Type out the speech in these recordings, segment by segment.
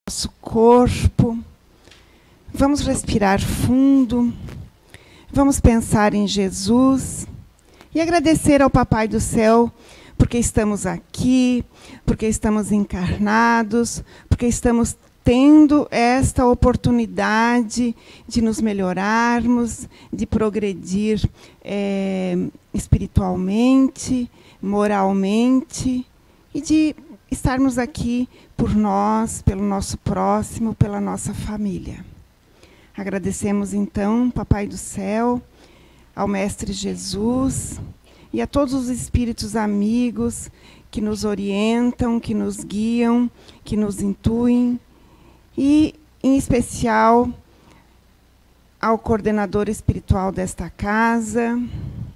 nosso corpo. Vamos respirar fundo. Vamos pensar em Jesus e agradecer ao Papai do Céu porque estamos aqui, porque estamos encarnados, porque estamos tendo esta oportunidade de nos melhorarmos, de progredir espiritualmente, moralmente e de estarmos aqui por nós, pelo nosso próximo, pela nossa família. Agradecemos, então, Papai do Céu, ao Mestre Jesus e a todos os espíritos amigos que nos orientam, que nos guiam, que nos intuem, e, em especial, ao coordenador espiritual desta casa.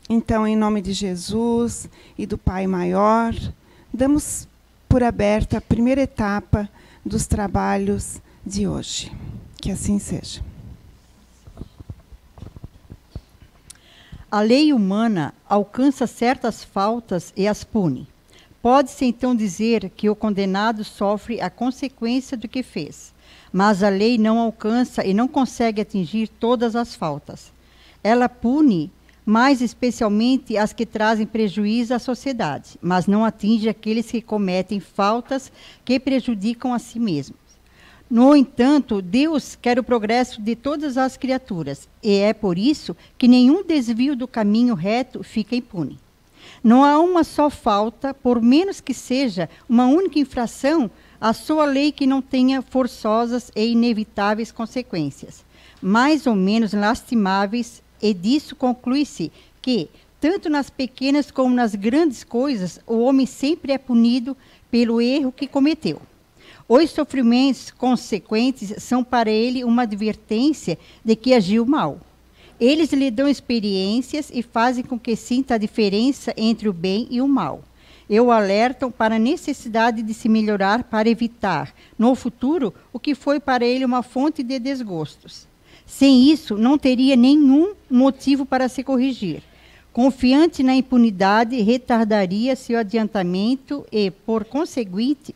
Então, em nome de Jesus e do Pai Maior, damos por aberta a primeira etapa dos trabalhos de hoje. Que assim seja. A lei humana alcança certas faltas e as pune. Pode-se então dizer que o condenado sofre a consequência do que fez, mas a lei não alcança e não consegue atingir todas as faltas. Ela pune mais especialmente as que trazem prejuízo à sociedade, mas não atinge aqueles que cometem faltas que prejudicam a si mesmos. No entanto, Deus quer o progresso de todas as criaturas, e é por isso que nenhum desvio do caminho reto fica impune. Não há uma só falta, por menos que seja uma única infração, a sua lei que não tenha forçosas e inevitáveis consequências, mais ou menos lastimáveis, e disso conclui-se que, tanto nas pequenas como nas grandes coisas, o homem sempre é punido pelo erro que cometeu. Os sofrimentos consequentes são para ele uma advertência de que agiu mal. Eles lhe dão experiências e fazem com que sinta a diferença entre o bem e o mal. E o alertam para a necessidade de se melhorar para evitar, no futuro, o que foi para ele uma fonte de desgostos. Sem isso, não teria nenhum motivo para se corrigir. Confiante na impunidade, retardaria seu adiantamento e, por conseguinte,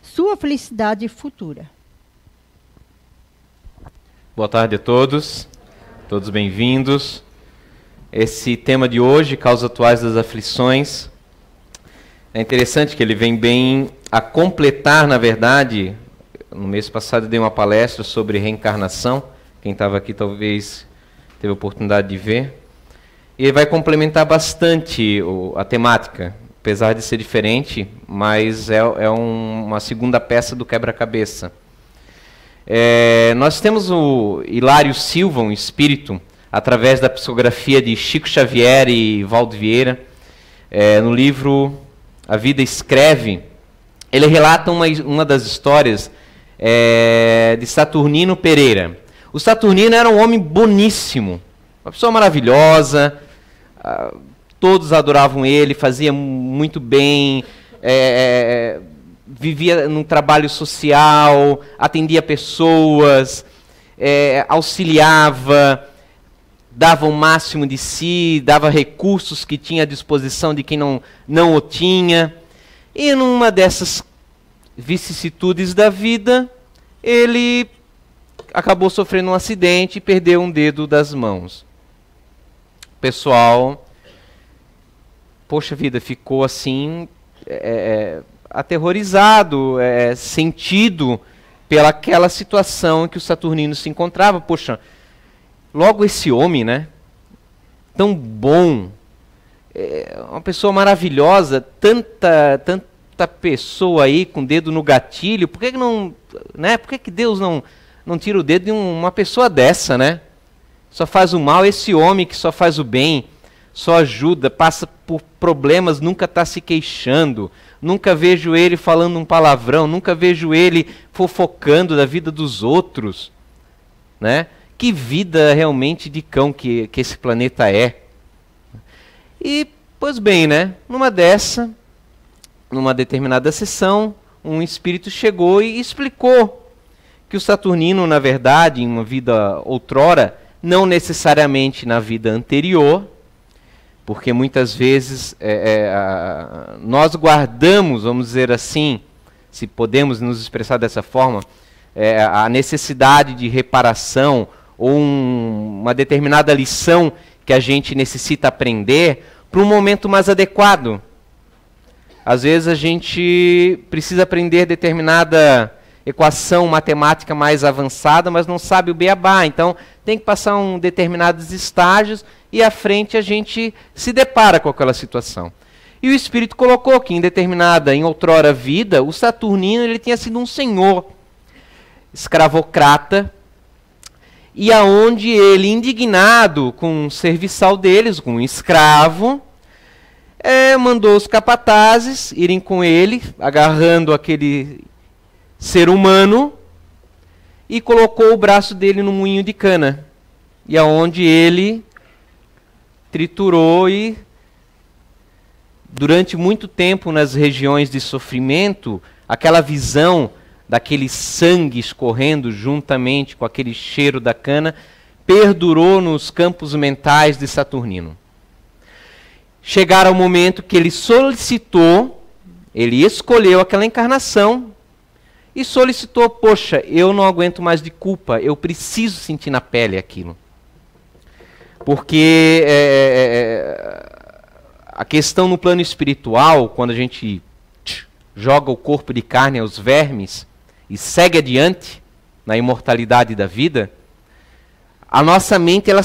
sua felicidade futura. Boa tarde a todos bem-vindos. Esse tema de hoje, causas atuais das aflições, é interessante que ele vem bem a completar, na verdade, no mês passado eu dei uma palestra sobre reencarnação, quem estava aqui talvez teve a oportunidade de ver. E ele vai complementar bastante a temática, apesar de ser diferente, mas é uma segunda peça do quebra-cabeça. Nós temos o Hilário Silva, um espírito, através da psicografia de Chico Xavier e Valdo Vieira, no livro A Vida Escreve, ele relata uma das histórias de Saturnino Pereira. O Saturnino era um homem boníssimo, uma pessoa maravilhosa, todos adoravam ele, fazia muito bem, vivia num trabalho social, atendia pessoas, auxiliava, dava o máximo de si, dava recursos que tinha à disposição de quem não o tinha. E numa dessas vicissitudes da vida, ele acabou sofrendo um acidente e perdeu um dedo das mãos. O pessoal, poxa vida, ficou assim, aterrorizado, sentido pelaquela situação em que o Saturnino se encontrava. Poxa, logo esse homem, né? Tão bom, uma pessoa maravilhosa, tanta pessoa aí com o dedo no gatilho, por que não, né? Por que Deus não tira o dedo de uma pessoa dessa, né? Só faz o mal, esse homem que só faz o bem, só ajuda, passa por problemas, nunca está se queixando, nunca vejo ele falando um palavrão, nunca vejo ele fofocando da vida dos outros, né? Que vida realmente de cão que esse planeta é. E, pois bem, né? Numa determinada sessão, um espírito chegou e explicou que o Saturnino, na verdade, em uma vida outrora, não necessariamente na vida anterior, porque muitas vezes nós guardamos, vamos dizer assim, se podemos nos expressar dessa forma, a necessidade de reparação ou uma determinada lição que a gente necessita aprender para um momento mais adequado. Às vezes a gente precisa aprender determinada equação matemática mais avançada, mas não sabe o beabá. Então tem que passar determinados estágios e à frente a gente se depara com aquela situação. E o Espírito colocou que em outrora vida, o Saturnino ele tinha sido um senhor escravocrata, e aonde ele, indignado com o serviçal deles, com um escravo, mandou os capatazes irem com ele, agarrando aquele ser humano, e colocou o braço dele no moinho de cana, e aonde ele triturou e, durante muito tempo nas regiões de sofrimento, aquela visão daquele sangue escorrendo juntamente com aquele cheiro da cana, perdurou nos campos mentais de Saturnino. Chegaram ao momento que ele solicitou, ele escolheu aquela encarnação e solicitou, poxa, eu não aguento mais de culpa, eu preciso sentir na pele aquilo. Porque a questão no plano espiritual, quando a gente joga o corpo de carne aos vermes e segue adiante na imortalidade da vida, a nossa mente ela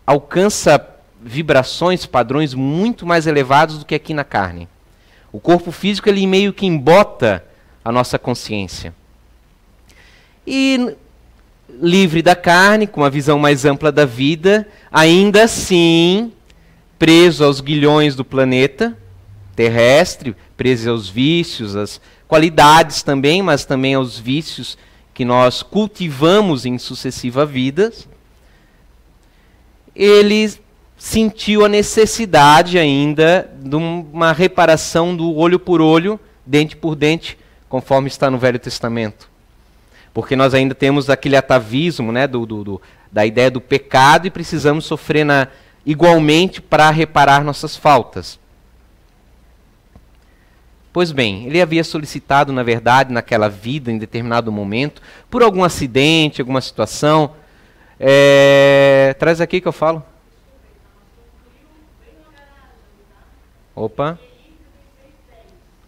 alcança vibrações, padrões muito mais elevados do que aqui na carne. O corpo físico ele meio que embota a nossa consciência. E livre da carne, com uma visão mais ampla da vida, ainda assim preso aos guilhões do planeta terrestre, preso aos vícios, às qualidades também, mas também aos vícios que nós cultivamos em sucessivas vidas, ele sentiu a necessidade ainda de uma reparação do olho por olho, dente por dente, conforme está no Velho Testamento. Porque nós ainda temos aquele atavismo, né, da ideia do pecado e precisamos sofrer igualmente para reparar nossas faltas. Pois bem, ele havia solicitado, na verdade, naquela vida, em determinado momento, por algum acidente, alguma situação. Traz aqui que eu falo. Opa.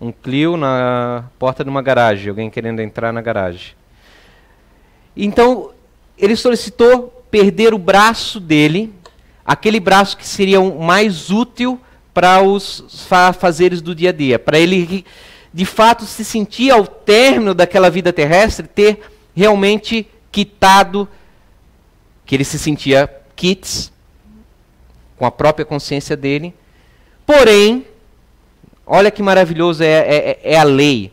Um Clio na porta de uma garagem, alguém querendo entrar na garagem. Então, ele solicitou perder o braço dele, aquele braço que seria o mais útil para os fazeres do dia a dia, para ele, de fato, se sentir ao término daquela vida terrestre, ter realmente quitado, que ele se sentia quites, com a própria consciência dele. Porém, olha que maravilhoso é a lei.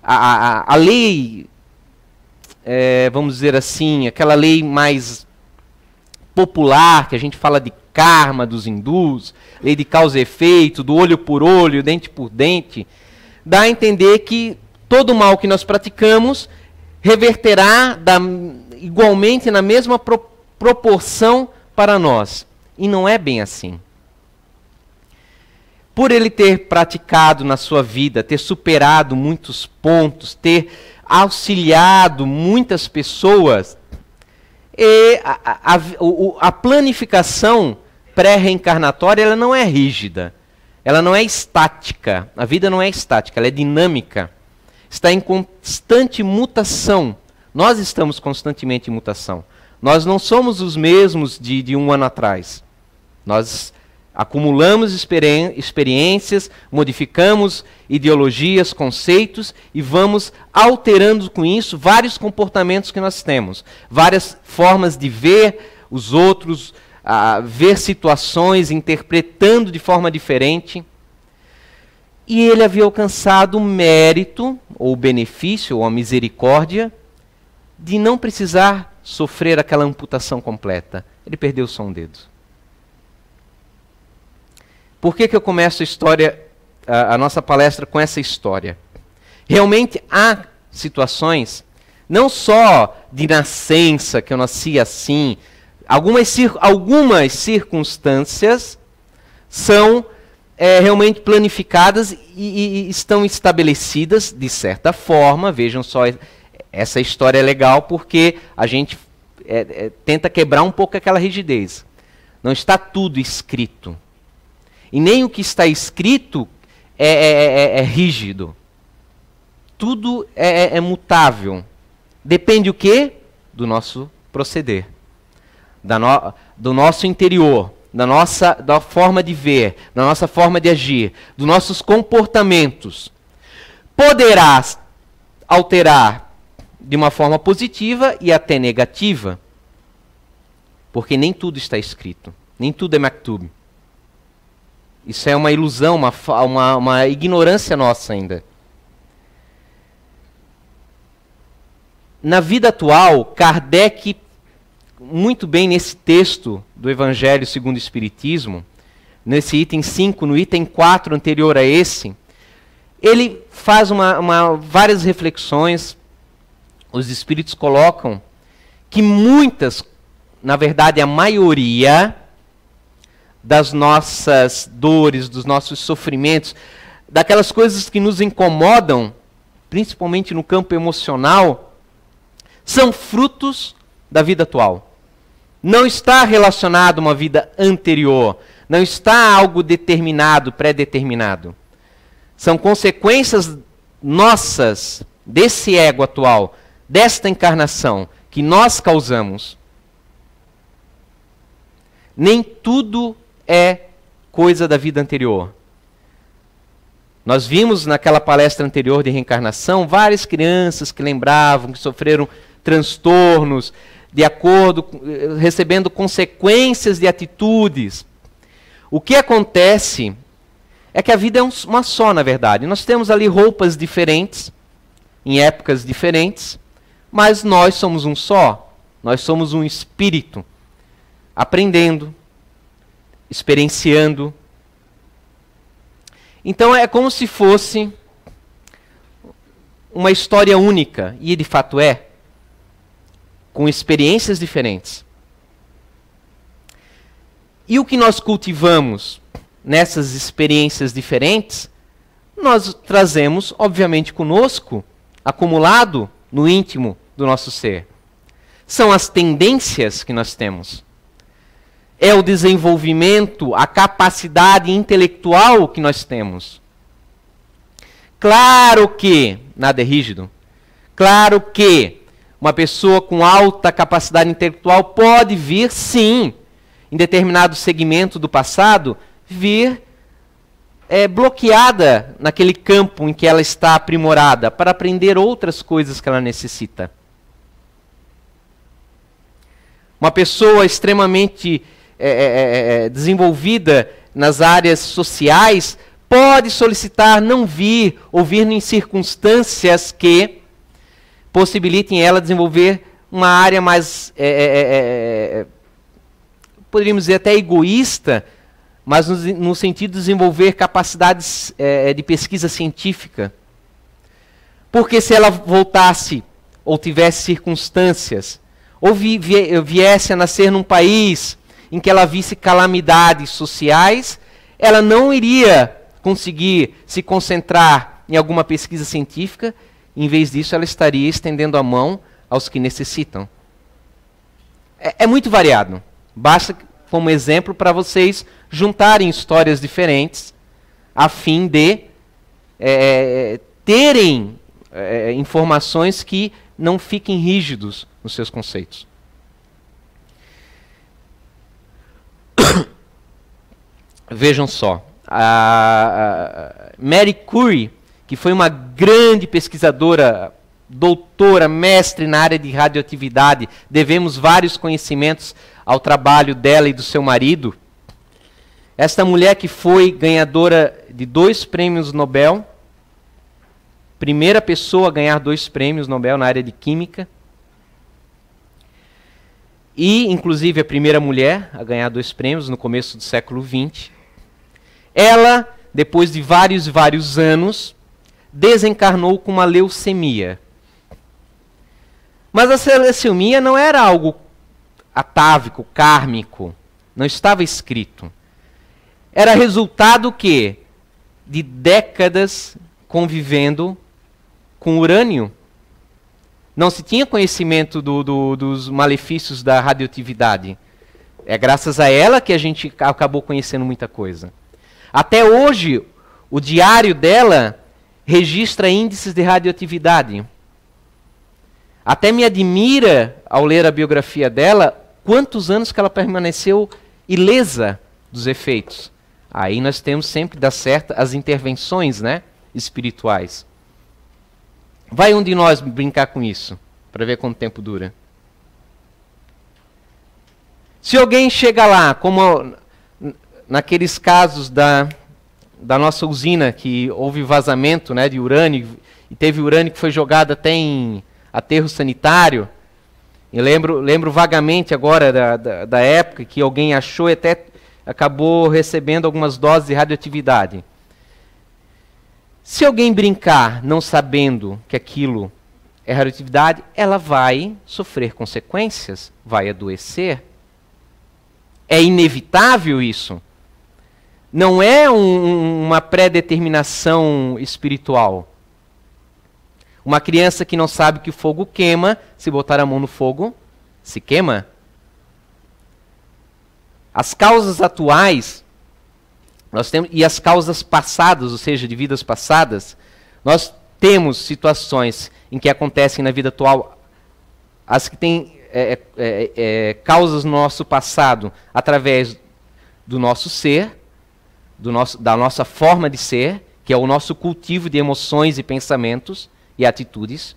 A lei, vamos dizer assim, aquela lei mais popular, que a gente fala de karma dos hindus, lei de causa e efeito, do olho por olho, dente por dente, dá a entender que todo mal que nós praticamos reverterá igualmente na mesma proporção para nós. E não é bem assim. Por ele ter praticado na sua vida, ter superado muitos pontos, ter auxiliado muitas pessoas, a planificação pré-reencarnatória ela não é rígida, ela não é estática. A vida não é estática, ela é dinâmica. Está em constante mutação. Nós estamos constantemente em mutação. Nós não somos os mesmos de um ano atrás. Nós acumulamos experiências, modificamos ideologias, conceitos e vamos alterando com isso vários comportamentos que nós temos, várias formas de ver os outros, ver situações, interpretando de forma diferente. E ele havia alcançado o mérito, ou o benefício, ou a misericórdia, de não precisar sofrer aquela amputação completa. Ele perdeu só um dedo. Por que eu começo a nossa palestra com essa história? Realmente há situações, não só de nascença, que eu nasci assim, algumas circunstâncias são realmente planificadas e estão estabelecidas de certa forma. Vejam só, essa história é legal porque a gente tenta quebrar um pouco aquela rigidez. Não está tudo escrito. E nem o que está escrito é rígido. Tudo é mutável. Depende o quê? Do nosso proceder. Do nosso interior. Da forma de ver. Da nossa forma de agir. Dos nossos comportamentos. Poderá alterar de uma forma positiva e até negativa. Porque nem tudo está escrito. Nem tudo é maktub. Isso é uma ilusão, uma ignorância nossa ainda. Na vida atual, Kardec, muito bem nesse texto do Evangelho segundo o Espiritismo, nesse item 5, no item 4 anterior a esse, ele faz várias reflexões. Os Espíritos colocam que muitas, na verdade a maioria, das nossas dores, dos nossos sofrimentos, daquelas coisas que nos incomodam, principalmente no campo emocional, são frutos da vida atual. Não está relacionado a uma vida anterior, não está algo determinado, pré-determinado. São consequências nossas, desse ego atual, desta encarnação, que nós causamos. Nem tudo é coisa da vida anterior. Nós vimos naquela palestra anterior de reencarnação várias crianças que lembravam, que sofreram transtornos, recebendo consequências de atitudes. O que acontece é que a vida é uma só, na verdade. Nós temos ali roupas diferentes, em épocas diferentes, mas nós somos um só. Nós somos um espírito, aprendendo, experienciando. Então é como se fosse uma história única, e de fato é, com experiências diferentes. E o que nós cultivamos nessas experiências diferentes, nós trazemos, obviamente, conosco, acumulado no íntimo do nosso ser. São as tendências que nós temos. É o desenvolvimento, a capacidade intelectual que nós temos. Claro que nada é rígido. Claro que uma pessoa com alta capacidade intelectual pode vir, sim, em determinado segmento do passado, vir bloqueada naquele campo em que ela está aprimorada para aprender outras coisas que ela necessita. Uma pessoa extremamente desenvolvida nas áreas sociais pode solicitar não vir ou vir em circunstâncias que possibilitem ela desenvolver uma área mais, poderíamos dizer até egoísta, mas no sentido de desenvolver capacidades de pesquisa científica. Porque se ela voltasse ou tivesse circunstâncias, ou viesse a nascer num país em que ela visse calamidades sociais, ela não iria conseguir se concentrar em alguma pesquisa científica. Em vez disso, ela estaria estendendo a mão aos que necessitam. É muito variado. Basta como exemplo para vocês juntarem histórias diferentes a fim de terem informações que não fiquem rígidos nos seus conceitos. Vejam só, a Marie Curie, que foi uma grande pesquisadora, doutora, mestre na área de radioatividade, devemos vários conhecimentos ao trabalho dela e do seu marido. Esta mulher que foi ganhadora de 2 prêmios Nobel, primeira pessoa a ganhar 2 prêmios Nobel na área de química, e inclusive a primeira mulher a ganhar 2 prêmios no começo do século XX. Ela, depois de vários anos, desencarnou com uma leucemia. Mas essa leucemia não era algo atávico, kármico. Não estava escrito. era resultado o quê? De décadas convivendo com urânio. Não se tinha conhecimento dos malefícios da radioatividade. É graças a ela que a gente acabou conhecendo muita coisa. Até hoje, o diário dela registra índices de radioatividade. Até me admira, ao ler a biografia dela, quantos anos que ela permaneceu ilesa dos efeitos. Aí nós temos sempre que dar certo as intervenções, né, espirituais. Vai um de nós brincar com isso, para ver quanto tempo dura. Se alguém chega lá, como naqueles casos da nossa usina, que houve vazamento, né, de urânio, e teve urânio que foi jogado até em aterro sanitário. Eu lembro vagamente agora da época que alguém achou e até acabou recebendo algumas doses de radioatividade. Se alguém brincar não sabendo que aquilo é radioatividade, ela vai sofrer consequências, vai adoecer. É inevitável isso. Não é uma pré-determinação espiritual. Uma criança que não sabe que o fogo queima, se botar a mão no fogo, se queima. As causas atuais, nós temos, e as causas passadas, ou seja, de vidas passadas, nós temos situações em que acontecem na vida atual, as que têm causas no nosso passado, através do nosso ser, da nossa forma de ser, que é o nosso cultivo de emoções e pensamentos e atitudes,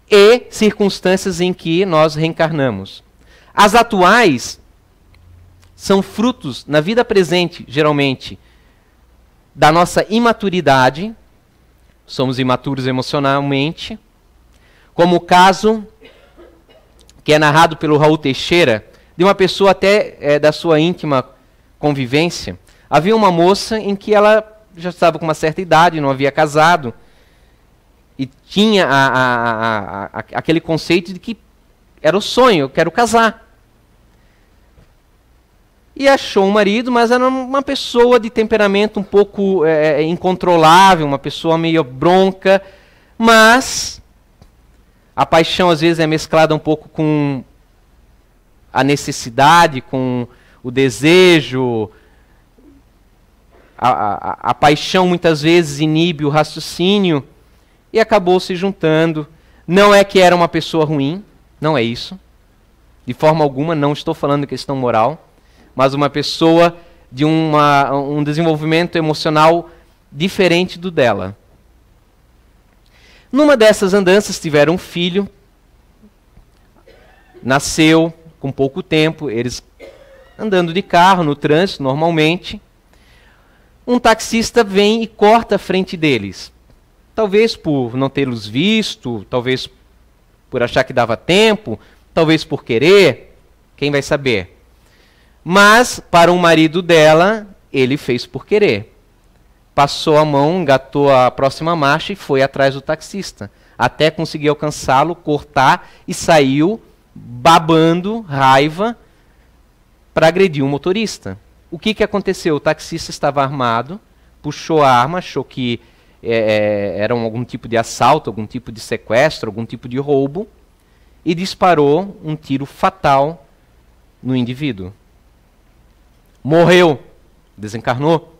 e circunstâncias em que nós reencarnamos. As atuais são frutos, na vida presente, geralmente, da nossa imaturidade, somos imaturos emocionalmente, como o caso que é narrado pelo Raul Teixeira, de uma pessoa até da sua íntima convivência. Havia uma moça em que ela já estava com uma certa idade, não havia casado, e tinha aquele conceito de que era o sonho, eu quero casar. E achou um marido, mas era uma pessoa de temperamento um pouco incontrolável, uma pessoa meio bronca, mas a paixão às vezes é mesclada um pouco com a necessidade, com o desejo. A paixão muitas vezes inibe o raciocínio e acabou se juntando. Não é que era uma pessoa ruim, não é isso. De forma alguma, não estou falando de questão moral, mas uma pessoa de um desenvolvimento emocional diferente do dela. Numa dessas andanças tiveram um filho, nasceu com pouco tempo, eles andando de carro no trânsito normalmente. Um taxista vem e corta a frente deles. Talvez por não tê-los visto, talvez por achar que dava tempo, talvez por querer, quem vai saber. Mas, para o marido dela, ele fez por querer. Passou a mão, engatou a próxima marcha e foi atrás do taxista. Até conseguir alcançá-lo, cortar e saiu babando, raiva, para agredir o motorista. O que aconteceu? O taxista estava armado, puxou a arma, achou que era algum tipo de assalto, algum tipo de sequestro, algum tipo de roubo, e disparou um tiro fatal no indivíduo. Morreu, desencarnou.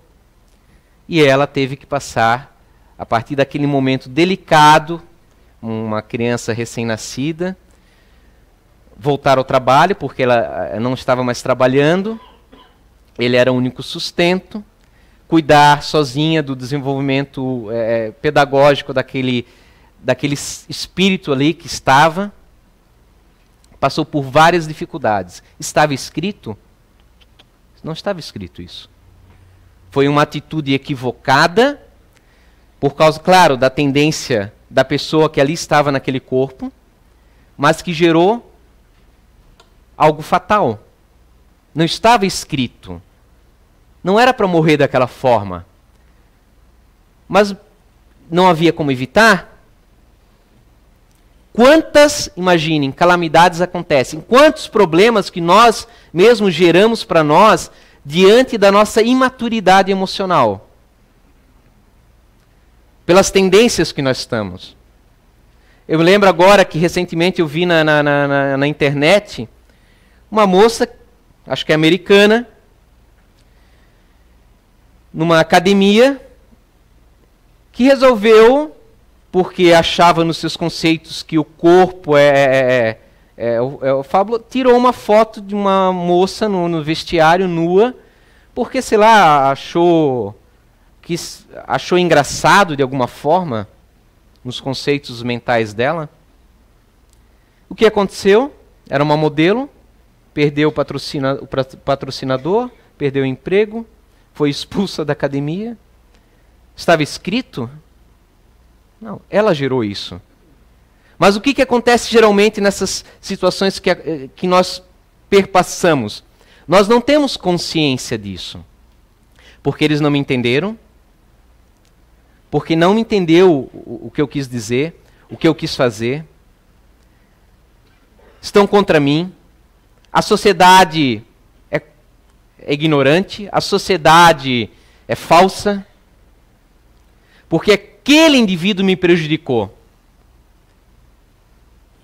E ela teve que passar, a partir daquele momento delicado, uma criança recém-nascida, voltar ao trabalho, porque ela não estava mais trabalhando, ele era o único sustento, cuidar sozinha do desenvolvimento pedagógico daquele espírito ali que estava, passou por várias dificuldades. Estava escrito? Não estava escrito isso. Foi uma atitude equivocada, por causa, claro, da tendência da pessoa que ali estava naquele corpo, mas que gerou algo fatal. Não estava escrito. Não era para morrer daquela forma. Mas não havia como evitar. Quantas, imaginem, calamidades acontecem. Quantos problemas que nós mesmos geramos para nós diante da nossa imaturidade emocional, pelas tendências que nós estamos. Eu me lembro agora que recentemente eu vi na internet uma moça, acho que é americana, numa academia, que resolveu, porque achava nos seus conceitos que o corpo o fábulo, tirou uma foto de uma moça no vestiário nua, porque, sei lá, achou engraçado de alguma forma nos conceitos mentais dela. O que aconteceu? Era uma modelo, perdeu o patrocinador, perdeu o emprego, foi expulsa da academia. Estava escrito? Não, ela gerou isso. Mas o que acontece geralmente nessas situações que nós perpassamos? Nós não temos consciência disso. Porque eles não me entenderam, porque não me entendeu o que eu quis dizer, o que eu quis fazer. Estão contra mim. A sociedade é ignorante, a sociedade é falsa, porque aquele indivíduo me prejudicou.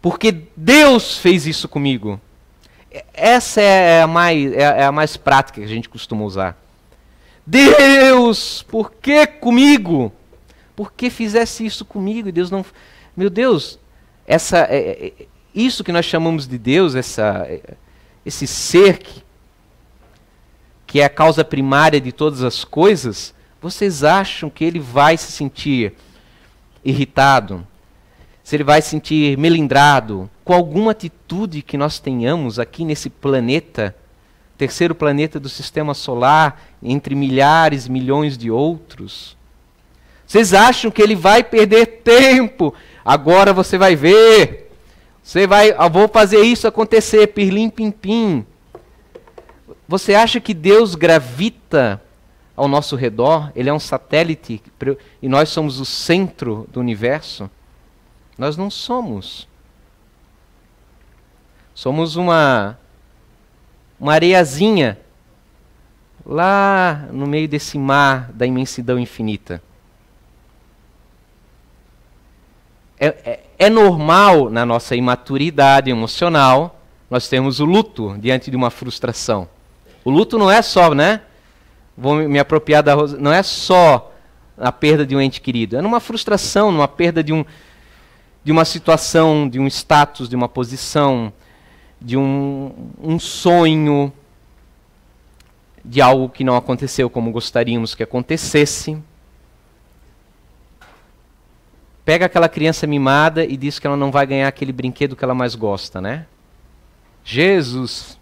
Porque Deus fez isso comigo. Essa é a mais prática que a gente costuma usar. Deus, por que comigo? Por que fizesse isso comigo? E Deus não... Meu Deus, isso que nós chamamos de Deus, esse ser que é a causa primária de todas as coisas, vocês acham que ele vai se sentir irritado? Se ele vai se sentir melindrado com alguma atitude que nós tenhamos aqui nesse planeta, terceiro planeta do sistema solar, entre milhares, milhões de outros? Vocês acham que ele vai perder tempo? Agora você vai ver. Eu vou fazer isso acontecer, pirlim pim pim. Você acha que Deus gravita ao nosso redor? Ele é um satélite e nós somos o centro do universo? Nós não somos. Somos uma areiazinha lá no meio desse mar da imensidão infinita. É normal, na nossa imaturidade emocional, nós temos o luto diante de uma frustração. O luto não é só, né? Vou me apropriar da Rosa. Não é só a perda de um ente querido. É numa frustração, numa perda de uma situação, de um status, de uma posição, de um sonho, de algo que não aconteceu como gostaríamos que acontecesse. Pega aquela criança mimada e diz que ela não vai ganhar aquele brinquedo que ela mais gosta, né? Jesus,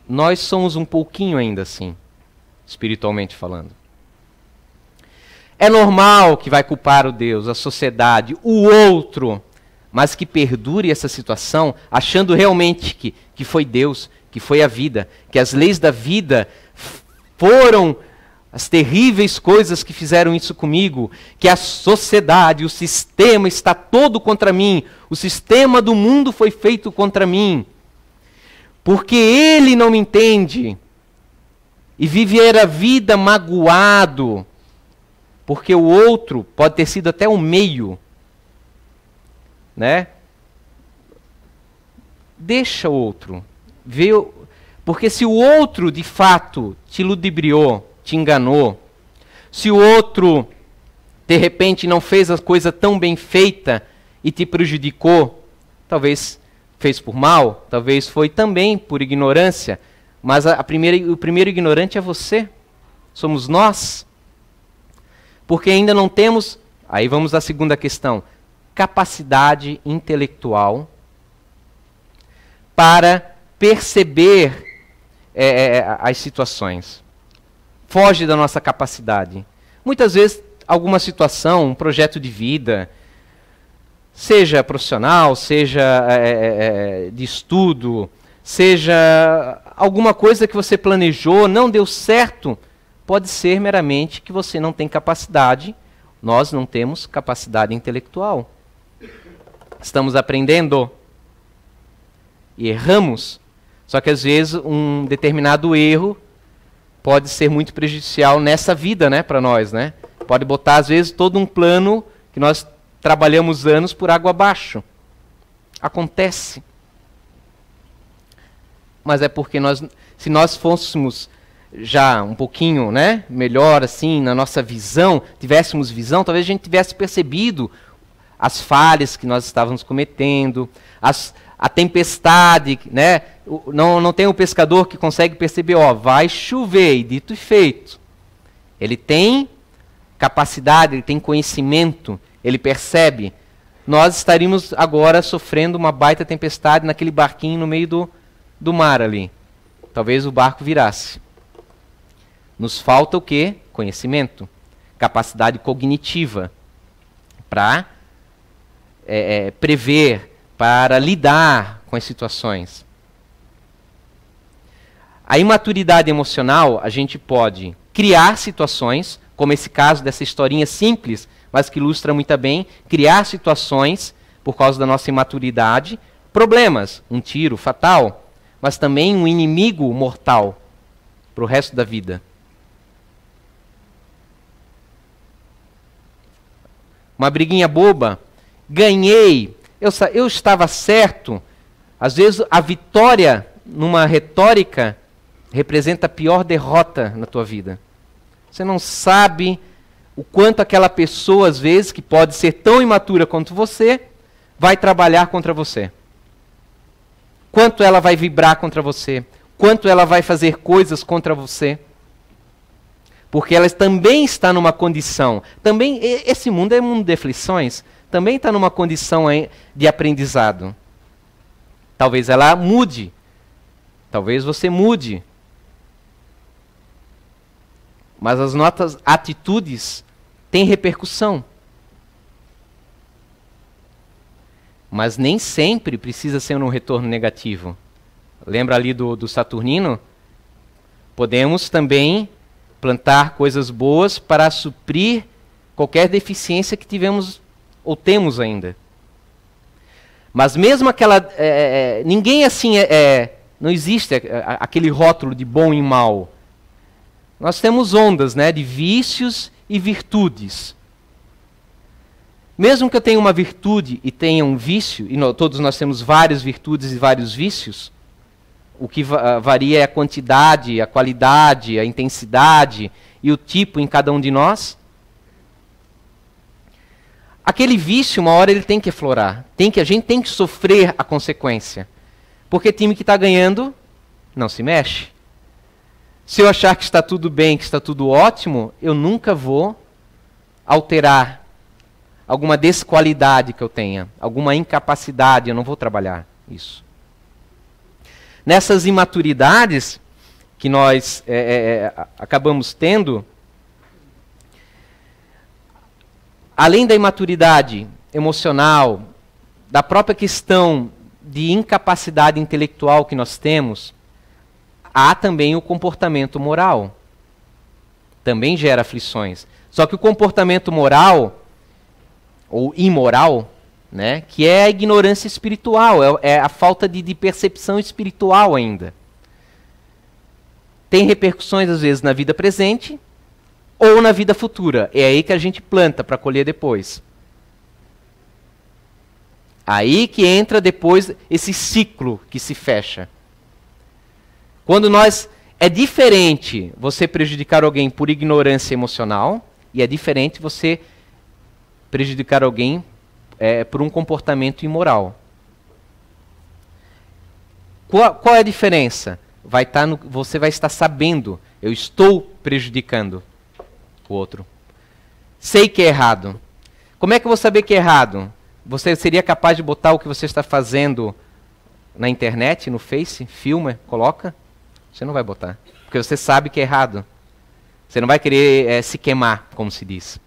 nós somos um pouquinho ainda assim, espiritualmente falando. É normal que vai culpar o Deus, a sociedade, o outro, mas que perdure essa situação, achando realmente que foi Deus, que foi a vida, que as leis da vida foram as terríveis coisas que fizeram isso comigo, que a sociedade, o sistema está todo contra mim, o sistema do mundo foi feito contra mim, porque ele não me entende e viver a vida magoado, porque o outro pode ter sido até um meio, né? Deixa o outro, porque se o outro de fato te ludibriou, te enganou, se o outro de repente não fez a coisa tão bem feita e te prejudicou, talvez fez por mal, talvez foi também por ignorância, mas o primeiro ignorante é você, somos nós, porque ainda não temos, aí vamos à segunda questão, capacidade intelectual para perceber as situações. Foge da nossa capacidade. Muitas vezes, alguma situação, um projeto de vida, seja profissional, seja de estudo, seja alguma coisa que você planejou, não deu certo, pode ser meramente que você não tem capacidade, nós não temos capacidade intelectual. Estamos aprendendo e erramos, só que às vezes um determinado erro pode ser muito prejudicial nessa vida, né, para nós, né? Pode botar, às vezes, todo um plano que nós trabalhamos anos por água abaixo. Acontece. Mas é porque se nós fôssemos já um pouquinho, né, melhor assim, na nossa visão, tivéssemos visão, talvez a gente tivesse percebido as falhas que nós estávamos cometendo, a tempestade, né? Não tem um pescador que consegue perceber, ó, vai chover, e dito e feito. Ele tem capacidade, ele tem conhecimento, ele percebe. Nós estaríamos agora sofrendo uma baita tempestade naquele barquinho no meio do mar ali. Talvez o barco virasse. Nos falta o quê? Conhecimento, capacidade cognitiva para prever, para lidar com as situações. A imaturidade emocional, a gente pode criar situações, como esse caso dessa historinha simples, mas que ilustra muito bem, criar situações por causa da nossa imaturidade, problemas, um tiro fatal, mas também um inimigo mortal para o resto da vida. Uma briguinha boba, ganhei, eu estava certo. Às vezes a vitória numa retórica representa a pior derrota na tua vida. Você não sabe o quanto aquela pessoa, às vezes, que pode ser tão imatura quanto você, vai trabalhar contra você. Quanto ela vai vibrar contra você. Quanto ela vai fazer coisas contra você. Porque ela também está numa condição, também esse mundo é um mundo de aflições, também está numa condição de aprendizado. Talvez ela mude, talvez você mude. Mas as nossas atitudes têm repercussão. Mas nem sempre precisa ser um retorno negativo. Lembra ali do Saturnino? Podemos também plantar coisas boas para suprir qualquer deficiência que tivemos ou temos ainda. Mas mesmo aquela... ninguém assim não existe aquele rótulo de bom e mal. Nós temos ondas, né, de vícios e virtudes. Mesmo que eu tenha uma virtude e tenha um vício, e todos nós temos várias virtudes e vários vícios, o que varia é a quantidade, a qualidade, a intensidade e o tipo em cada um de nós. Aquele vício, uma hora ele tem que aflorar. A gente tem que sofrer a consequência. Porque time que está ganhando não se mexe. Se eu achar que está tudo bem, que está tudo ótimo, eu nunca vou alterar alguma desqualidade que eu tenha, alguma incapacidade, eu não vou trabalhar isso. Nessas imaturidades que nós acabamos tendo, além da imaturidade emocional, da própria questão de incapacidade intelectual que nós temos, há também o comportamento moral. Também gera aflições. Só que o comportamento moral, ou imoral, né, que é a ignorância espiritual, é a falta de percepção espiritual ainda. Tem repercussões, às vezes, na vida presente ou na vida futura. É aí que a gente planta para colher depois. Aí que entra depois esse ciclo que se fecha. Quando é diferente você prejudicar alguém por ignorância emocional e é diferente você prejudicar alguém por um comportamento imoral. Qual é a diferença? Você vai estar sabendo, eu estou prejudicando o outro. Sei que é errado. Como é que eu vou saber que é errado? Você seria capaz de botar o que você está fazendo na internet, no Face, filma, coloca? Você não vai botar, porque você sabe que é errado. Você não vai querer se queimar, como se diz.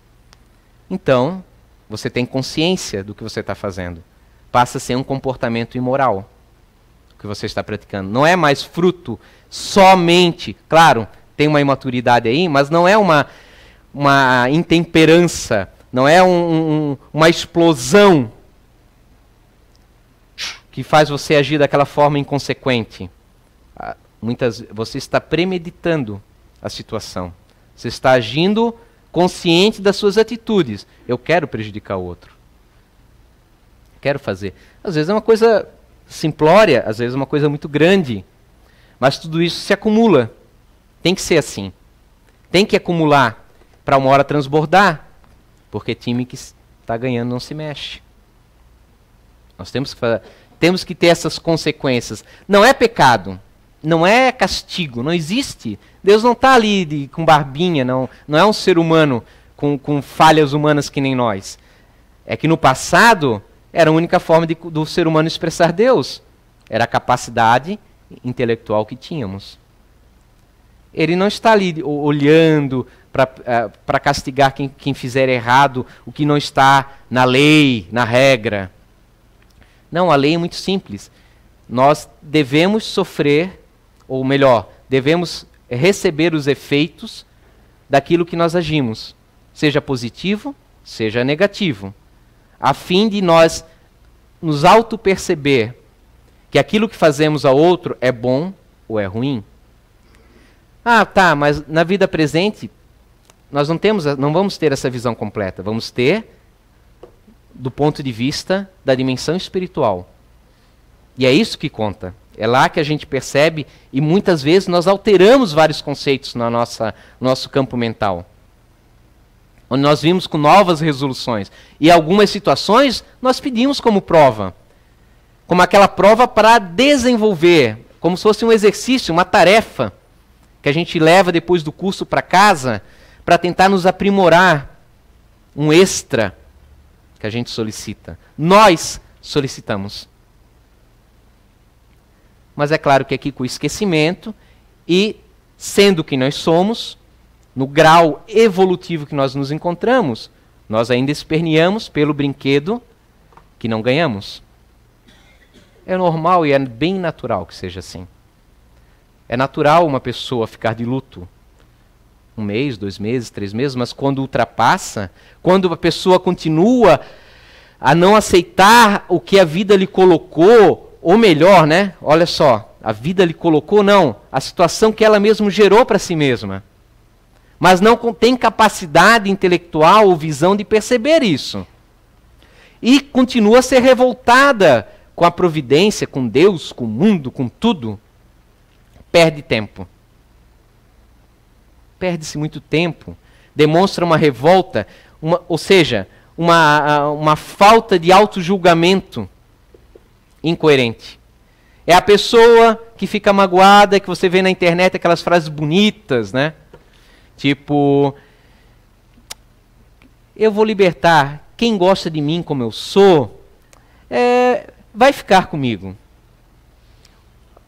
Então, você tem consciência do que você está fazendo. Passa a ser um comportamento imoral que você está praticando. Não é mais fruto somente, claro, tem uma imaturidade aí, mas não é uma intemperança, não é uma explosão que faz você agir daquela forma inconsequente. Você está premeditando a situação. Você está agindo consciente das suas atitudes. Eu quero prejudicar o outro. Quero fazer. Às vezes é uma coisa simplória, às vezes é uma coisa muito grande. Mas tudo isso se acumula. Tem que ser assim. Tem que acumular para uma hora transbordar. Porque time que está ganhando não se mexe. Nós temos que ter essas consequências. Não é pecado. Não é castigo. Não existe. Deus não está ali com barbinha. Não é um ser humano com falhas humanas que nem nós. É que no passado era a única forma do ser humano expressar Deus. Era a capacidade intelectual que tínhamos. Ele não está ali olhando para castigar quem fizer errado, o que não está na lei, na regra. Não, a lei é muito simples. Nós devemos sofrer, ou melhor, devemos receber os efeitos daquilo que nós agimos, seja positivo, seja negativo, a fim de nós nos auto-perceber que aquilo que fazemos ao outro é bom ou é ruim. Ah, tá, mas na vida presente nós não vamos ter essa visão completa. Vamos ter do ponto de vista da dimensão espiritual. E é isso que conta. É lá que a gente percebe e muitas vezes nós alteramos vários conceitos no nosso campo mental. Onde nós vimos com novas resoluções. E algumas situações nós pedimos como prova. Como aquela prova para desenvolver, como se fosse um exercício, uma tarefa, que a gente leva depois do curso para casa, para tentar nos aprimorar. Um extra que a gente solicita. Nós solicitamos. Mas é claro que aqui com o esquecimento, e sendo que nós somos, no grau evolutivo que nós nos encontramos, nós ainda esperneamos pelo brinquedo que não ganhamos. É normal e é bem natural que seja assim. É natural uma pessoa ficar de luto 1 mês, 2 meses, 3 meses, mas quando ultrapassa, quando a pessoa continua a não aceitar o que a vida lhe colocou, ou melhor, né? Olha só, a vida lhe colocou, não, a situação que ela mesma gerou para si mesma. Mas não tem capacidade intelectual ou visão de perceber isso. E continua a ser revoltada com a providência, com Deus, com o mundo, com tudo. Perde tempo. Perde-se muito tempo. Demonstra uma revolta, ou seja, uma falta de auto-julgamento incoerente. É a pessoa que fica magoada, que você vê na internet aquelas frases bonitas, né? Tipo, eu vou libertar quem gosta de mim como eu sou, vai ficar comigo.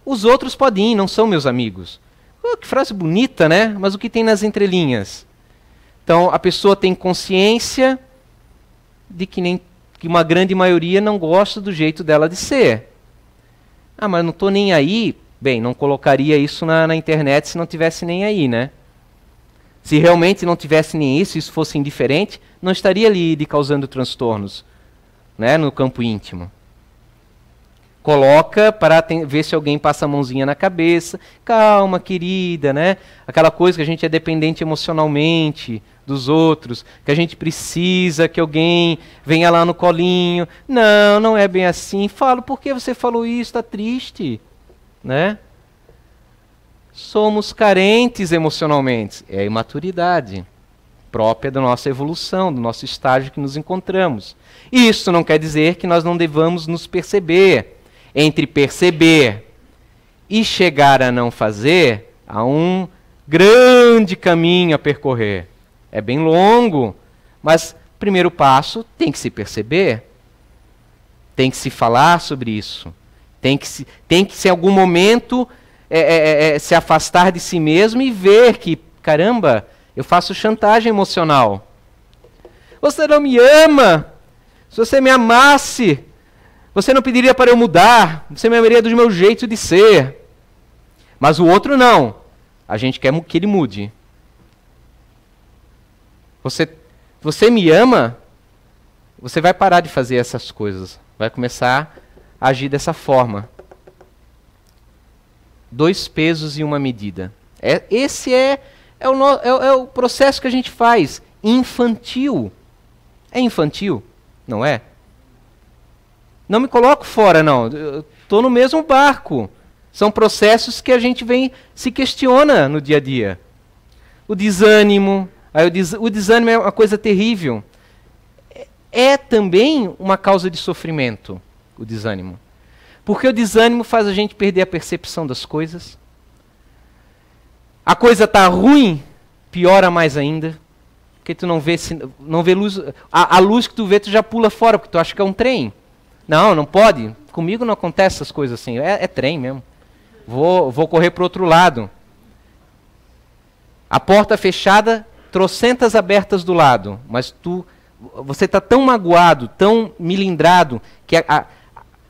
Os outros podem ir, não são meus amigos. Que frase bonita, né? Mas o que tem nas entrelinhas? Então, a pessoa tem consciência de que uma grande maioria não gosta do jeito dela de ser. Ah, mas não estou nem aí. Bem, não colocaria isso na internet se não tivesse nem aí, né? Se realmente não tivesse nem isso, isso fosse indiferente, não estaria ali lhe causando transtornos, né, no campo íntimo. Coloca para ver se alguém passa a mãozinha na cabeça. Calma, querida, né? Aquela coisa que a gente é dependente emocionalmente dos outros, que a gente precisa que alguém venha lá no colinho. Não, não é bem assim. Falo, por que você falou isso? Está triste, né? Somos carentes emocionalmente. É a imaturidade própria da nossa evolução, do nosso estágio que nos encontramos. E isso não quer dizer que nós não devamos nos perceber. Entre perceber e chegar a não fazer, há um grande caminho a percorrer. É bem longo, mas o primeiro passo tem que se perceber. Tem que se falar sobre isso. Tem que se em algum momento se afastar de si mesmo e ver que, caramba, eu faço chantagem emocional. Você não me ama. Se você me amasse, você não pediria para eu mudar. Você me amaria do meu jeito de ser. Mas o outro não. A gente quer que ele mude. Você me ama, você vai parar de fazer essas coisas. Vai começar a agir dessa forma. 2 pesos e uma medida. Esse é É o processo que a gente faz. Infantil. É infantil, não é? Não me coloco fora, não. Estou no mesmo barco. São processos que a gente se questiona no dia a dia. O desânimo. O desânimo é uma coisa terrível. É também uma causa de sofrimento, o desânimo. Porque o desânimo faz a gente perder a percepção das coisas. A coisa está ruim, piora mais ainda. Porque tu não vê luz. A luz que tu vê, tu já pula fora, porque tu acha que é um trem. Não pode. Comigo não acontece essas coisas assim. É trem mesmo. Vou correr para o outro lado. A porta fechada, trocentas abertas do lado. Mas você está tão magoado, tão milindrado, que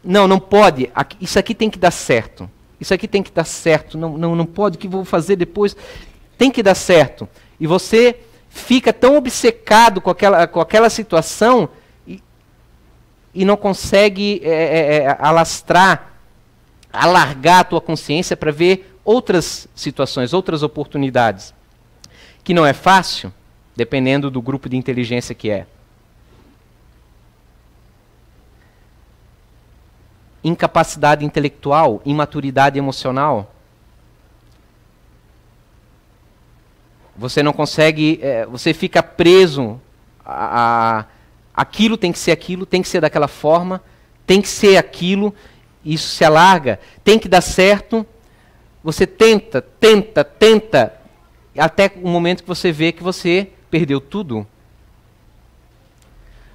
não pode. Isso aqui tem que dar certo. Isso aqui tem que dar certo. Não pode, o que vou fazer depois? Tem que dar certo. E você fica tão obcecado com aquela situação e não consegue alargar a tua consciência para ver outras situações, outras oportunidades. Que não é fácil, dependendo do grupo de inteligência que é. Incapacidade intelectual, imaturidade emocional. Você não consegue, você fica preso aquilo tem que ser daquela forma, tem que ser aquilo, isso se alarga, tem que dar certo. Você tenta, até o momento que você vê que você perdeu tudo.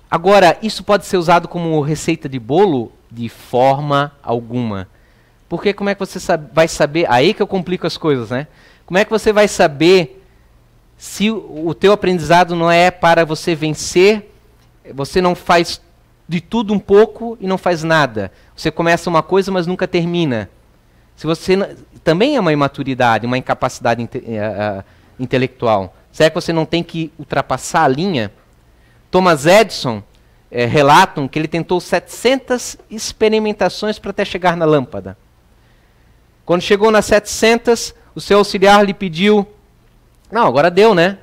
Agora, isso pode ser usado como receita de bolo? De forma alguma. Porque como é que você vai saber? Aí que eu complico as coisas, né? Como é que você vai saber se o teu aprendizado não é para você vencer? Você não faz de tudo um pouco e não faz nada. Você começa uma coisa, mas nunca termina. Se você também é uma imaturidade, uma incapacidade intelectual. Será que você não tem que ultrapassar a linha? Thomas Edison relatam que ele tentou 700 experimentações para até chegar na lâmpada. Quando chegou nas 700, o seu auxiliar lhe pediu: não, agora deu, né?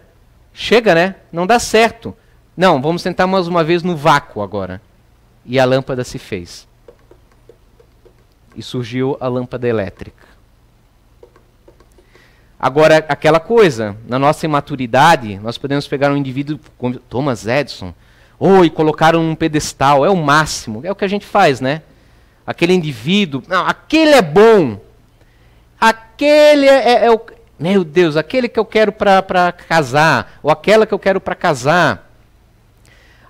Chega, né? Não dá certo. Não, vamos tentar mais uma vez no vácuo agora. E a lâmpada se fez. E surgiu a lâmpada elétrica. Agora, aquela coisa, na nossa imaturidade, nós podemos pegar um indivíduo como Thomas Edison, e colocaram num pedestal, é o máximo, é o que a gente faz, né? Aquele indivíduo, não, aquele é bom, aquele é o... Meu Deus, aquele que eu quero para casar, ou aquela que eu quero para casar.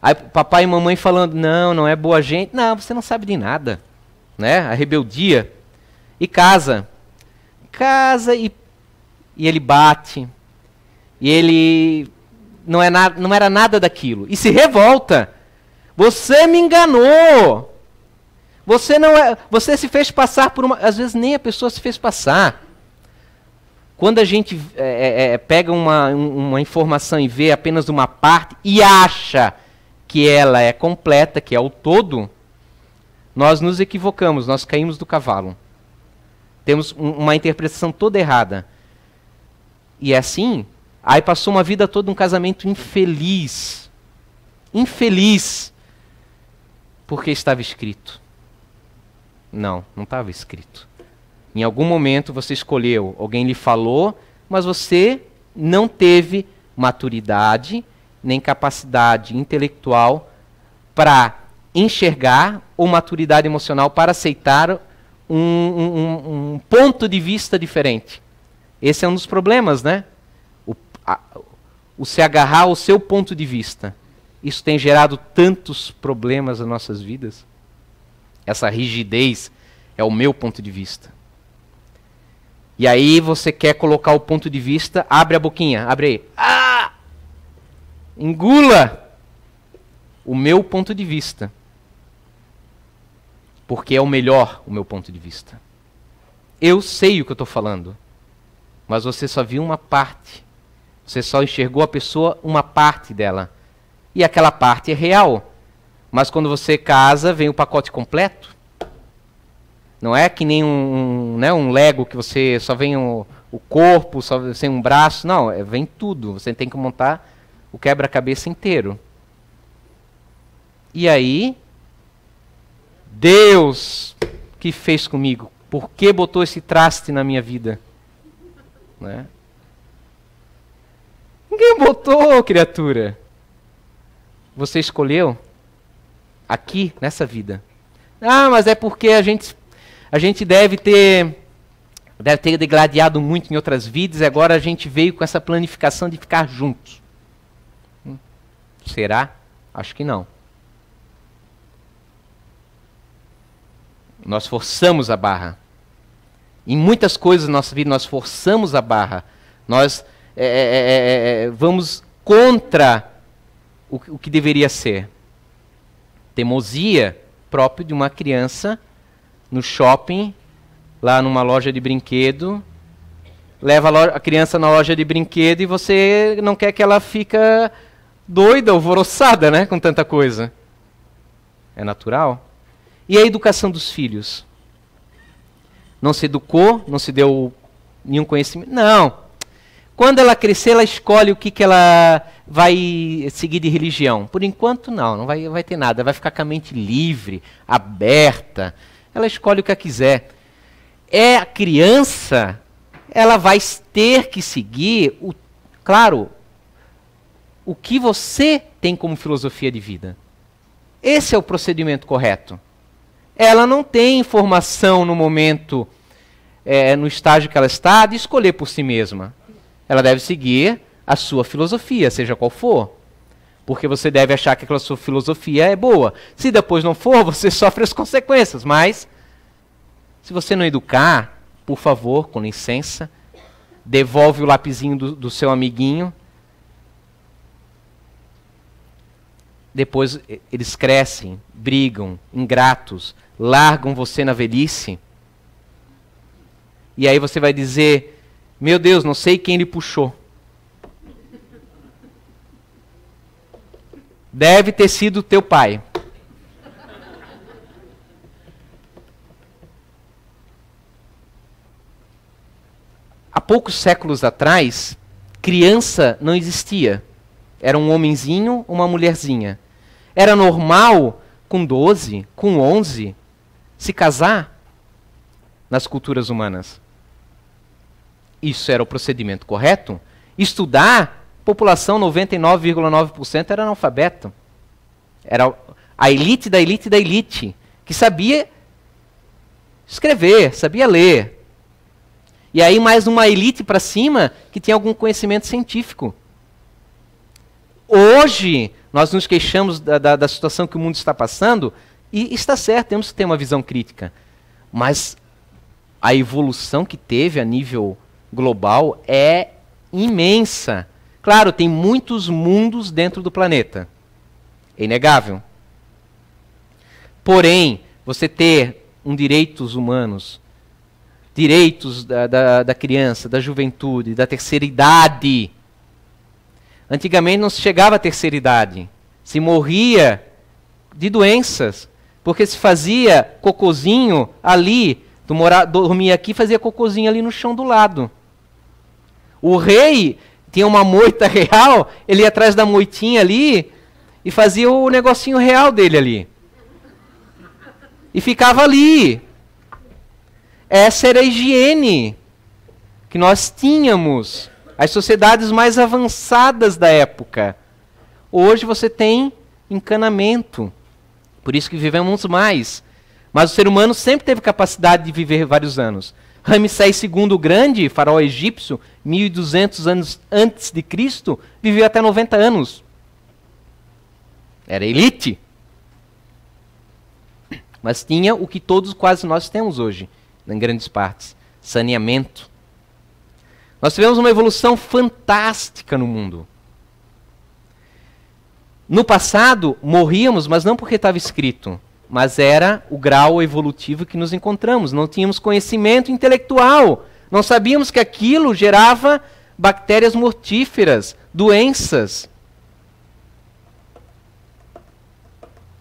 Aí papai e mamãe falando, não é boa gente. Não, você não sabe de nada, né? A rebeldia. E casa e ele bate, e ele não era nada daquilo, e se revolta. Você me enganou. Você se fez passar por uma... Às vezes nem a pessoa se fez passar. Quando a gente pega uma informação e vê apenas uma parte e acha que ela é completa, que é o todo, nós nos equivocamos, nós caímos do cavalo. Temos uma interpretação toda errada. E é assim, aí passou uma vida toda um casamento infeliz. Infeliz. Porque estava escrito. Não estava escrito. Em algum momento você escolheu, alguém lhe falou, mas você não teve maturidade, nem capacidade intelectual para enxergar, ou maturidade emocional para aceitar um ponto de vista diferente. Esse é um dos problemas, né? O se agarrar ao seu ponto de vista. Isso tem gerado tantos problemas nas nossas vidas. Essa rigidez é o meu ponto de vista. E aí você quer colocar o ponto de vista, abre a boquinha, abre aí. Engula o meu ponto de vista. Porque é o melhor, o meu ponto de vista. Eu sei o que eu estou falando. Mas você só viu uma parte. Você só enxergou a pessoa, uma parte dela. E aquela parte é real. Mas quando você casa, vem o pacote completo. Não é que nem um Lego que você só vem o corpo, só sem um braço. Não, vem tudo. Você tem que montar o quebra-cabeça inteiro. E aí, Deus, que fez comigo? Por que botou esse traste na minha vida? Né? Ninguém botou, criatura. Você escolheu aqui, nessa vida. Ah, mas é porque a gente deve ter degladiado muito em outras vidas e agora a gente veio com essa planificação de ficar juntos. Será? Acho que não. Nós forçamos a barra. Em muitas coisas da nossa vida nós forçamos a barra. Nós vamos contra o que deveria ser. Teimosia próprio de uma criança no shopping, lá numa loja de brinquedo, leva a criança na loja de brinquedo e você não quer que ela fique doida, alvoroçada, né, com tanta coisa. É natural. E a educação dos filhos? Não se educou, não se deu nenhum conhecimento? Não. Quando ela crescer, ela escolhe o que ela vai seguir de religião. Por enquanto, não vai ter nada. Vai ficar com a mente livre, aberta. Ela escolhe o que ela quiser. A criança, ela vai ter que seguir, claro, o que você tem como filosofia de vida. Esse é o procedimento correto. Ela não tem informação no momento, no estágio que ela está, de escolher por si mesma. Ela deve seguir a sua filosofia, seja qual for. Porque você deve achar que aquela sua filosofia é boa. Se depois não for, você sofre as consequências. Mas, se você não educar, por favor, com licença, devolve o lapisinho do seu amiguinho. Depois eles crescem, brigam, ingratos, largam você na velhice. E aí você vai dizer, meu Deus, não sei quem lhe puxou. Deve ter sido teu pai. Há poucos séculos atrás, criança não existia. Era um homenzinho, uma mulherzinha. Era normal, com 12, com 11, se casar nas culturas humanas. Isso era o procedimento correto? Estudar, população 99,9% era analfabeto. Era a elite da elite da elite, que sabia escrever, sabia ler. E aí mais uma elite para cima que tinha algum conhecimento científico. Hoje, nós nos queixamos da situação que o mundo está passando, e está certo, temos que ter uma visão crítica. Mas a evolução que teve a nível global é imensa. Claro, tem muitos mundos dentro do planeta. É inegável. Porém, você ter direitos humanos, direitos da criança, da juventude, da terceira idade. Antigamente não se chegava à terceira idade. Se morria de doenças, porque se fazia cocôzinho ali, dormia aqui, fazia cocôzinho ali no chão do lado. O rei tinha uma moita real, ele ia atrás da moitinha ali e fazia o negocinho real dele ali. E ficava ali. Essa era a higiene que nós tínhamos. As sociedades mais avançadas da época. Hoje você tem encanamento. Por isso que vivemos mais. Mas o ser humano sempre teve capacidade de viver vários anos. Ramsés II o Grande, faraó egípcio, 1200 anos antes de Cristo, viveu até 90 anos. Era elite. Mas tinha o que todos, quase nós temos hoje, em grandes partes. Saneamento. Nós tivemos uma evolução fantástica no mundo. No passado, morríamos, mas não porque estava escrito, mas era o grau evolutivo que nos encontramos. Não tínhamos conhecimento intelectual. Não sabíamos que aquilo gerava bactérias mortíferas, doenças.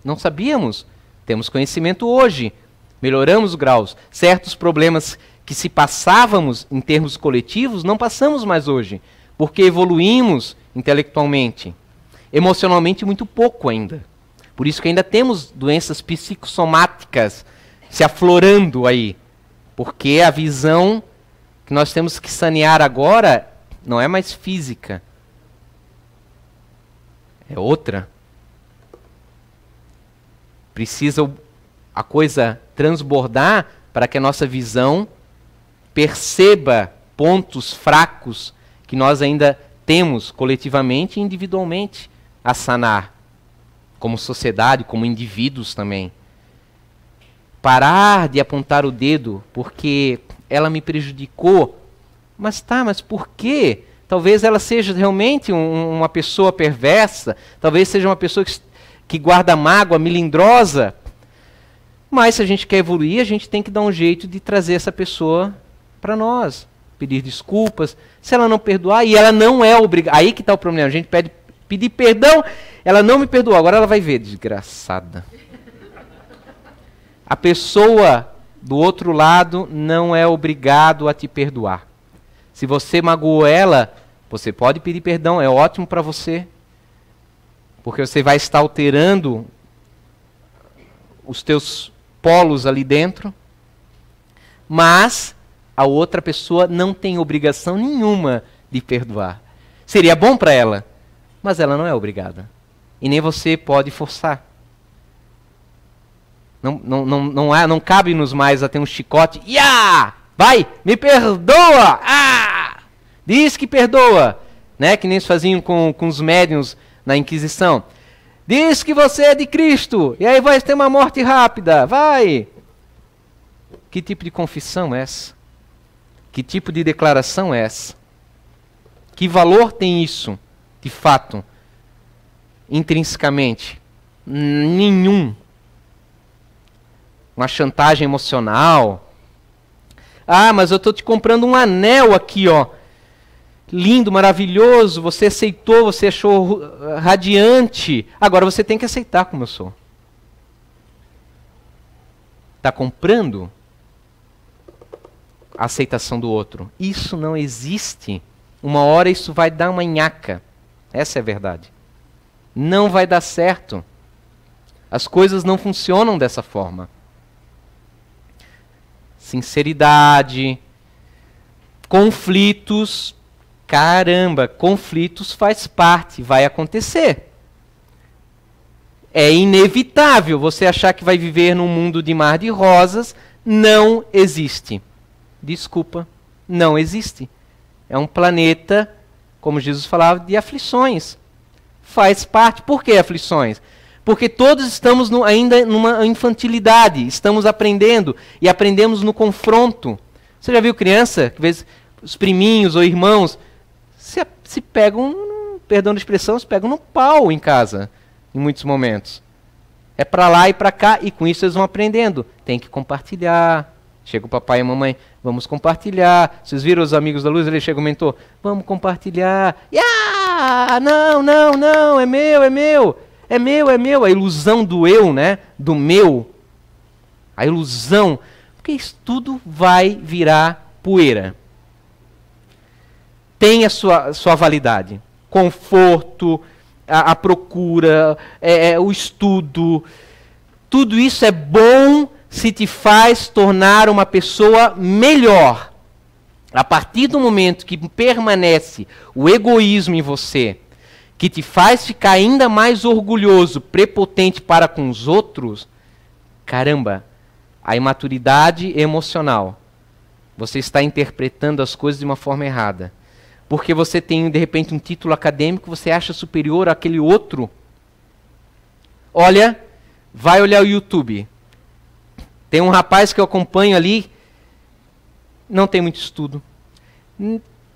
Não sabíamos. Temos conhecimento hoje. Melhoramos os graus. Certos problemas que se passávamos em termos coletivos, não passamos mais hoje, porque evoluímos intelectualmente. Emocionalmente, muito pouco ainda. Por isso que ainda temos doenças psicossomáticas se aflorando aí. Porque a visão que nós temos que sanear agora não é mais física. É outra. Precisa a coisa transbordar para que a nossa visão perceba pontos fracos que nós ainda temos coletivamente e individualmente a sanar, como sociedade, como indivíduos também. Parar de apontar o dedo porque ela me prejudicou. Mas por quê? Talvez ela seja realmente uma pessoa perversa, talvez seja uma pessoa que guarda mágoa, melindrosa. Mas se a gente quer evoluir, a gente tem que dar um jeito de trazer essa pessoa para nós, pedir desculpas. Se ela não perdoar, e ela não é obrigada, aí que está o problema, a gente pedir perdão, ela não me perdoou, agora ela vai ver, desgraçada. A pessoa do outro lado não é obrigado a te perdoar. Se você magoou ela, você pode pedir perdão, é ótimo para você, porque você vai estar alterando os teus polos ali dentro, mas a outra pessoa não tem obrigação nenhuma de perdoar. Seria bom para ela, mas ela não é obrigada. E nem você pode forçar. Não cabe-nos mais a ter um chicote. Ia! Vai, me perdoa! Ah! Diz que perdoa. Né? Que nem se faziam com os médiuns na Inquisição. Diz que você é de Cristo, e aí vai ter uma morte rápida. Vai! Que tipo de confissão é essa? Que tipo de declaração é essa? Que valor tem isso, de fato, intrinsecamente? Nenhum. Uma chantagem emocional. Ah, mas eu estou te comprando um anel aqui, ó. Lindo, maravilhoso, você aceitou, você achou radiante. Agora você tem que aceitar como eu sou. Está comprando a aceitação do outro. Isso não existe. Uma hora isso vai dar uma nhaca. Essa é a verdade. Não vai dar certo. As coisas não funcionam dessa forma. Sinceridade, conflitos. Caramba, conflitos faz parte, vai acontecer. É inevitável você achar que vai viver num mundo de mar de rosas. Não existe. Desculpa, não existe. É um planeta, como Jesus falava, de aflições. Faz parte. Por que aflições? Porque todos estamos ainda numa infantilidade, estamos aprendendo, e aprendemos no confronto. Você já viu criança, que às vezes os priminhos ou irmãos se pegam, perdão a expressão, se pegam no pau em casa, em muitos momentos. É para lá e para cá, e com isso eles vão aprendendo. Tem que compartilhar. Chega o papai e a mamãe, vamos compartilhar. Vocês viram os amigos da luz? Ele chega e comentou, vamos compartilhar. Não, é meu. É meu. A ilusão do eu, né? Do meu. A ilusão. Porque isso tudo vai virar poeira. Tem a sua validade. Conforto, a procura, o estudo. Tudo isso é bom se te faz tornar uma pessoa melhor. A partir do momento que permanece o egoísmo em você, que te faz ficar ainda mais orgulhoso, prepotente para com os outros, caramba, a imaturidade emocional. Você está interpretando as coisas de uma forma errada. Porque você tem, de repente, um título acadêmico, você acha superior àquele outro. Olha, vai olhar o YouTube. Tem um rapaz que eu acompanho ali, não tem muito estudo.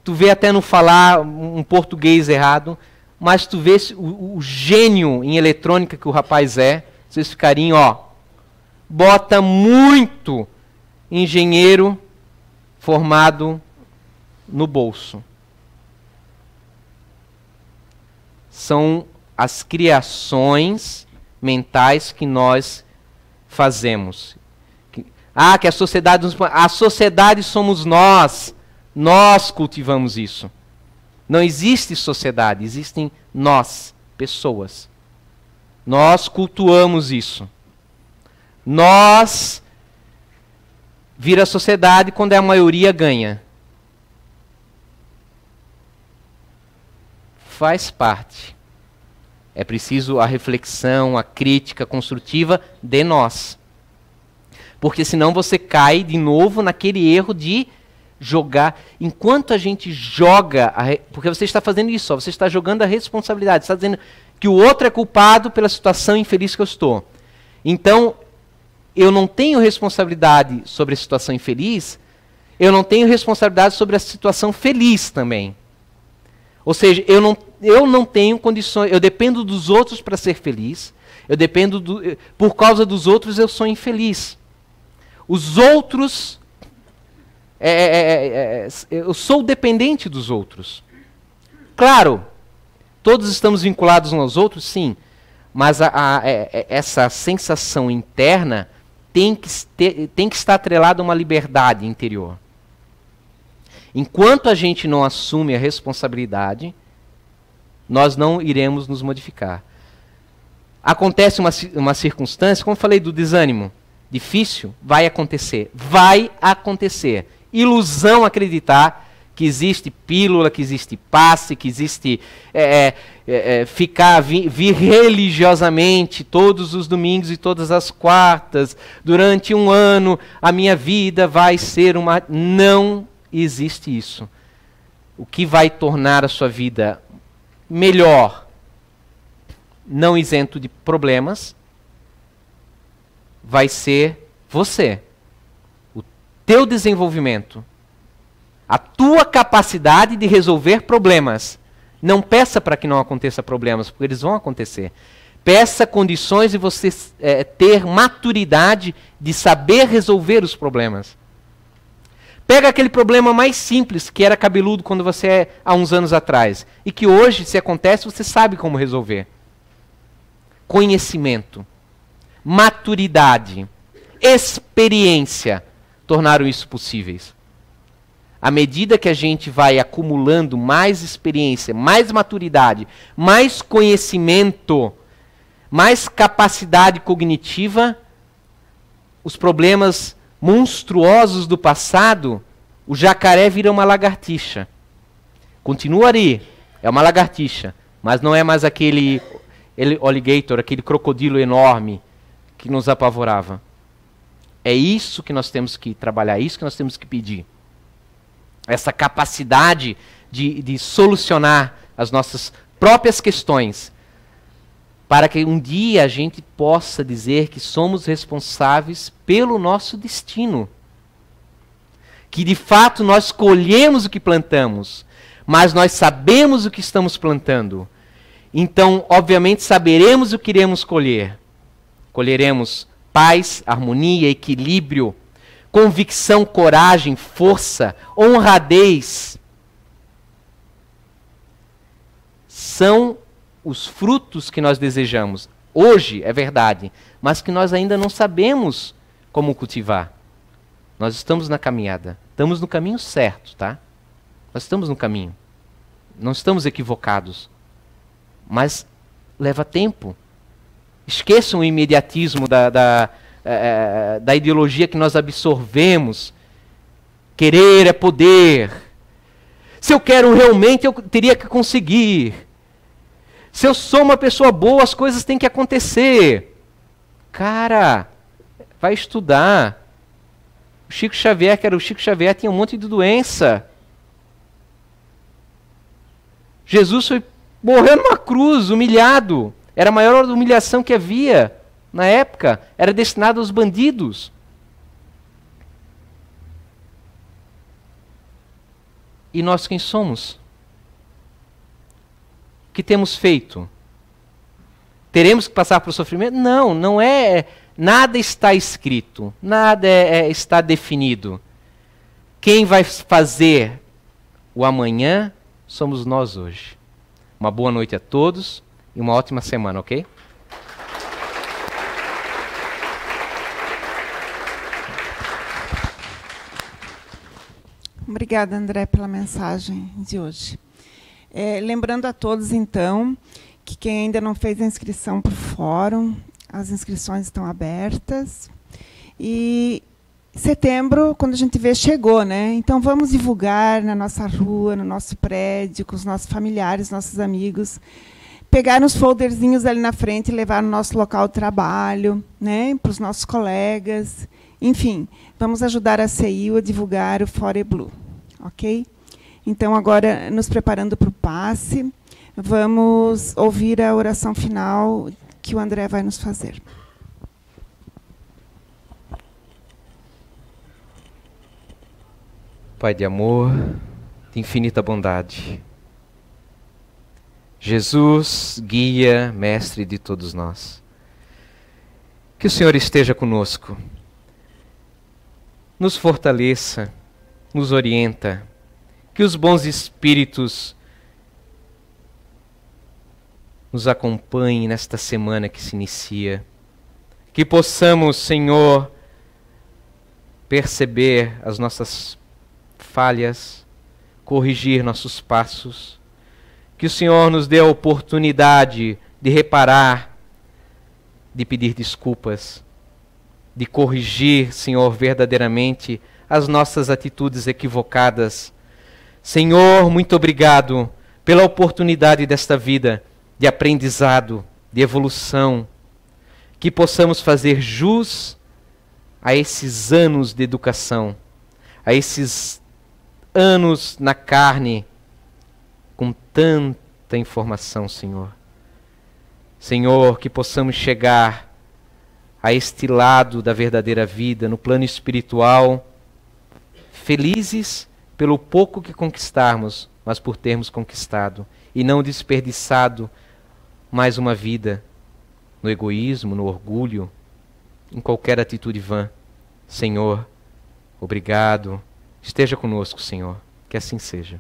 Tu vê até não falar um português errado, mas tu vê o gênio em eletrônica que o rapaz é. Vocês ficariam, ó, bota muito engenheiro formado no bolso. São as criações mentais que nós fazemos. Ah, que a sociedade a sociedade somos nós. Nós cultivamos isso. Não existe sociedade, existem nós, pessoas. Nós cultuamos isso. Nós vira a sociedade quando a maioria ganha. Faz parte. É preciso a reflexão, a crítica construtiva de nós. Porque senão você cai de novo naquele erro de jogar. Enquanto a gente joga, porque você está fazendo isso, você está jogando a responsabilidade, você está dizendo que o outro é culpado pela situação infeliz que eu estou. Então, eu não tenho responsabilidade sobre a situação infeliz, eu não tenho responsabilidade sobre a situação feliz também. Ou seja, eu não tenho condições, eu dependo dos outros para ser feliz, por causa dos outros eu sou infeliz. Os outros, eu sou dependente dos outros. Claro, todos estamos vinculados uns aos outros, sim, mas essa sensação interna tem que estar atrelada a uma liberdade interior. Enquanto a gente não assume a responsabilidade, nós não iremos nos modificar. Acontece uma circunstância, como eu falei do desânimo, difícil, vai acontecer. Vai acontecer. Ilusão acreditar que existe pílula, que existe passe, que existe vir religiosamente todos os domingos e todas as quartas, durante um ano, a minha vida vai ser uma... Não existe isso. O que vai tornar a sua vida melhor, não isento de problemas, vai ser você. O teu desenvolvimento. A tua capacidade de resolver problemas. Não peça para que não aconteça problemas, porque eles vão acontecer. Peça condições de você ter maturidade de saber resolver os problemas. Pega aquele problema mais simples, que era cabeludo quando você há uns anos atrás, e que hoje, se acontece, você sabe como resolver. Conhecimento, maturidade, experiência tornaram isso possíveis. À medida que a gente vai acumulando mais experiência, mais maturidade, mais conhecimento, mais capacidade cognitiva, os problemas monstruosos do passado, o jacaré vira uma lagartixa. Continua ali, é uma lagartixa, mas não é mais aquele alligator, aquele crocodilo enorme que nos apavorava. É isso que nós temos que trabalhar, é isso que nós temos que pedir. Essa capacidade de solucionar as nossas próprias questões, para que um dia a gente possa dizer que somos responsáveis pelo nosso destino. Que de fato nós colhemos o que plantamos, mas nós sabemos o que estamos plantando. Então, obviamente, saberemos o que iremos colher. Colheremos paz, harmonia, equilíbrio, convicção, coragem, força, honradez. São os frutos que nós desejamos. Hoje, é verdade, mas que nós ainda não sabemos como cultivar. Nós estamos na caminhada. Estamos no caminho certo, tá? Nós estamos no caminho. Não estamos equivocados. Mas leva tempo. Esqueçam o imediatismo da ideologia que nós absorvemos. Querer é poder. Se eu quero realmente, eu teria que conseguir. Se eu sou uma pessoa boa, as coisas têm que acontecer. Cara, vai estudar. O Chico Xavier, que era o Chico Xavier, tinha um monte de doença. Jesus morreu numa cruz, humilhado. Era a maior humilhação que havia na época. Era destinado aos bandidos. E nós quem somos? O que temos feito? Teremos que passar por sofrimento? Não, não é. Nada está escrito, nada está definido. Quem vai fazer o amanhã somos nós hoje. Uma boa noite a todos e uma ótima semana, ok? Obrigada, André, pela mensagem de hoje. Lembrando a todos, então, que quem ainda não fez a inscrição para o fórum, as inscrições estão abertas. E setembro, quando a gente vê, chegou, né? Então, vamos divulgar na nossa rua, no nosso prédio, com os nossos familiares, nossos amigos. Pegar nos folderzinhos ali na frente e levar no nosso local de trabalho, né? Para os nossos colegas. Enfim, vamos ajudar a CEIU a divulgar o ForeBlue, ok? Então, agora, nos preparando para o passe, vamos ouvir a oração final que o André vai nos fazer. Pai de amor, de infinita bondade, Jesus, guia, mestre de todos nós, que o Senhor esteja conosco, nos fortaleça, nos orienta, que os bons espíritos nos acompanhem nesta semana que se inicia, que possamos, Senhor, perceber as nossas falhas, corrigir nossos passos, que o Senhor nos dê a oportunidade de reparar, de pedir desculpas, de corrigir, Senhor, verdadeiramente as nossas atitudes equivocadas. Senhor, muito obrigado pela oportunidade desta vida de aprendizado, de evolução, que possamos fazer jus a esses anos de educação, a esses anos na carne, com tanta informação, Senhor. Senhor, que possamos chegar a este lado da verdadeira vida, no plano espiritual, felizes pelo pouco que conquistarmos, mas por termos conquistado, e não desperdiçado mais uma vida no egoísmo, no orgulho, em qualquer atitude vã. Senhor, obrigado. Esteja conosco, Senhor. Que assim seja.